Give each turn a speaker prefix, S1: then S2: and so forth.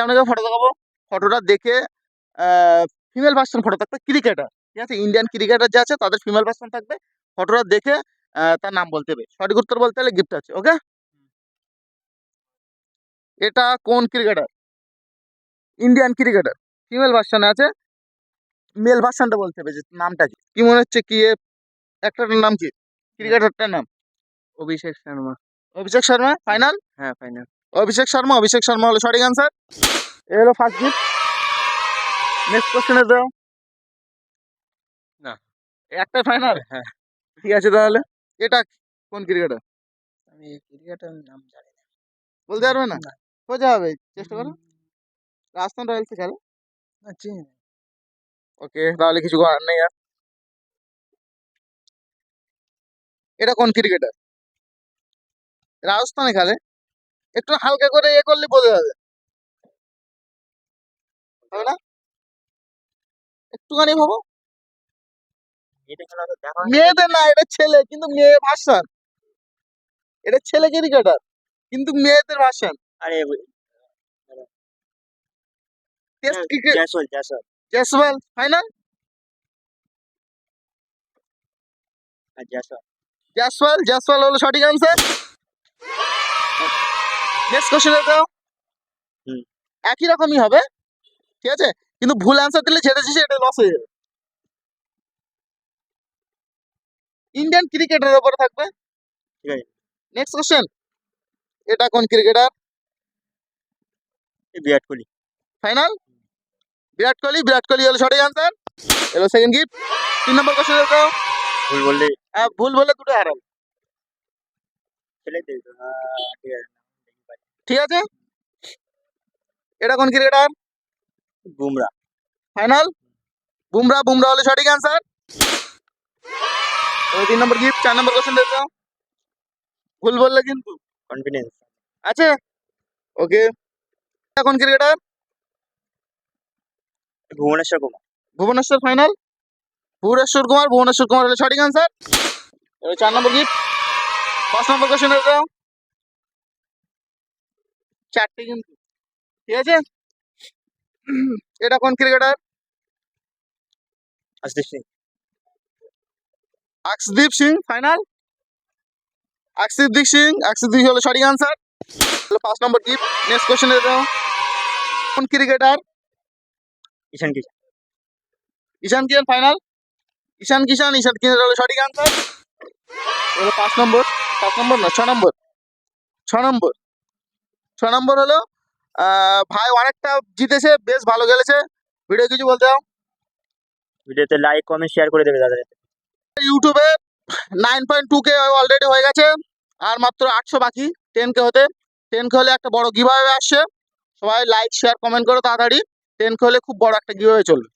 S1: আপনাকে ফটো দেখাবো। ফটোটা দেখে ফিমেল ভার্সন ফটো থাকবে ক্রিকেটার, ঠিক আছে? ইন্ডিয়ান ক্রিকেটার যে আছে তাদের ফিমেল ভার্সন থাকবে। ফটোটা দেখে তার নাম বলতে হবে, সঠিক উত্তর বলতে হলে গিফট আছে। ওকে, এটা কোন ক্রিকেটার? ইন্ডিয়ান ক্রিকেটার, ফিমেল ভার্সনে আছে। মেল ভার্সনটা বলতে হবে যে নামটা কি। কি মনে হচ্ছে কি একটার নাম কি? ক্রিকেটারটার নাম
S2: অভিষেক শর্মা।
S1: অভিষেক শর্মা। ফাইনাল?
S2: হ্যাঁ ফাইনাল।
S1: অভিষেক শর্মা, অভিষেক শর্মা হলো সঠিক আনসার। এ হলো ফার্স্ট গিফট। নেক্সট কোশ্চেনে দাও।
S2: না।
S1: একটা ফাইনাল?
S2: হ্যাঁ।
S1: ঠিক আছে তাহলে, এটা কোন ক্রিকেটার?
S2: আমি ক্রিকেটারের নাম জানি না।
S1: বলতে পারবে না?
S2: না।
S1: কোথায় হবে, চেষ্টা করো। রাজস্থান রয়্যালসে খেলে।
S2: না, চিনি না।
S1: ওকে, তাহলে কিছু করার নেই আর। এটা কোন ক্রিকেটার? রাজস্থানে খেলে। একটু হালকা করে করলে বোঝা যাবে, হবে না? একটুখানি ভাবো।
S2: এটা খেলা তো দেখা
S1: মেয়েদের না, এটা ছেলে, কিন্তু মেয়ে ভার্সন। এটা ছেলে ক্রিকেটার কিন্তু মেয়েদের ভার্সন।
S2: আরে
S1: test cricket.
S2: Jaiswal Jaiswal.
S1: Jaiswal. Final?
S2: Jaiswal.
S1: Jaiswal, Jaiswal হলো সঠিক আনসার। নেক্সট কোশ্চেন দাও। একই রকমই হবে, ঠিক আছে? কিন্তু ভুল অ্যান্সার দিলে যেটা দিচ্ছে এটা লস হয়ে যাবে। ইন্ডিয়ান ক্রিকেটের উপরে থাকবে,
S2: ঠিক আছে।
S1: নেক্সট কোশ্চেন, এটা কোন ক্রিকেটার?
S2: বিরাট কোহলি।
S1: ফাইনাল? বিরাট কোহলি, বিরাট কোহলি হলো সঠিক আনসার। এলো সেকেন্ড গিফট। 3 নম্বর কোশ্চেন দাও।
S2: ভুল বললে
S1: ভুল বলে দুটো হারাল,
S2: ফেলে দিই তো। ঠিক আছে।
S1: ঠিক আছে? এটা কোন ক্রিকেটার?
S2: বুমরা।
S1: ফাইনাল? বুমরা, বুমরা হলো সঠিক আনসার। 3 নম্বর গিফট। 4 নম্বর কোশ্চেন দাও। ভুল বললে কিন্তু
S2: কনফিডেন্স
S1: আছে। ওকে, এটা কোন ক্রিকেটার?
S2: ভুবনেশ্বর কুমার।
S1: ভুবনেশ্বর। ফাইনাল? ভুবনেশ্বর কুমার, ভুবনেশ্বর কুমার হলো সঠিক আনসার। 4 নম্বর গিফট। 5 নম্বর কোশ্চেন দাও। 4টে কিন্তু, ঠিক আছে? এটা কোন ক্রিকেটার?
S2: আশদীপ সিং।
S1: আকশদীপ সিং। ফাইনাল? আকশদীপ সিং, আকশদীপ হলো সঠিক আনসার। 5 নম্বর গিফট। নেক্সট কোশ্চেন দাও। কোন ক্রিকেটার?
S2: ঈশান কিষান।
S1: ঈশান কিষান। ফাইনাল? ঈশান কিষান, ঈশান কিষান হলো সঠিক আনসার। 5 নম্বর, 5 নম্বর না 6 নম্বর, 6 নম্বর, 6 নম্বর হলো ভাই অনেকটা জিতেছে, বেশ ভালো খেলেছে। ভিডিও কিছু বলতে দাও।
S2: ভিডিওতে লাইক কমেন্ট শেয়ার করে দেবে দাদা।
S1: ইউটিউবে 9.2K অলরেডি হয়ে গেছে, আর মাত্র 800 বাকি 10K হতে। 10K হলে একটা বড় গিভঅ্যাওয়ে আসছে। সবাই লাইক শেয়ার কমেন্ট করো তাড়াতাড়ি। 10K হলে খুব বড় একটা গিভঅ্যাওয়ে চলবে।